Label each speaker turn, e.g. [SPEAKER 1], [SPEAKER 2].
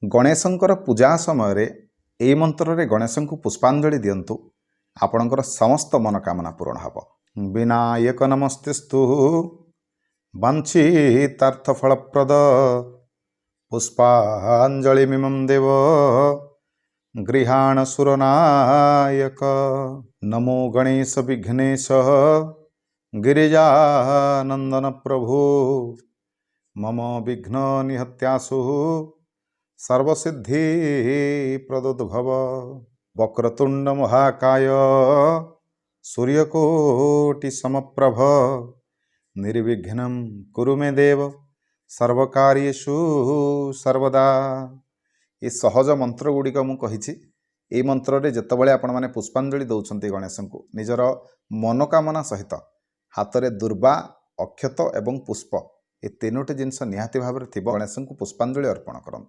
[SPEAKER 1] गणेशंकर पूजा समय ए मंत्र रे गणेश को पुष्पांजलि दिंतु आपणकर समस्त मनोकामना पूर्ण हम। विनायक नमस्तेस्तु वांछितार्थफलप्रद पुष्पांजलिमिमं देव गृहाण सुरनायक। नमो गणेश विघ्नेश गिरिजानंदन प्रभु मम विघ्न निहत्यासु सर्वसिद्धि प्रदोद्भव। वक्रतुंड महाकाय सूर्यकोटि समप्रभ निर्विघ्नं कुरु मे देव सर्वकार्येषु सर्वदा। ये सहज मंत्र गुड़िक मुझे ये मंत्र रे जितेबाला आपण मैंने पुष्पांजलि दौरान गणेश को निजर मनोकामना सहित हाथ में दुर्वा अक्षत एवं पुष्प ये तीनोटी जिनस निहाती भाव में गणेश को पुष्पांजलि अर्पण करते।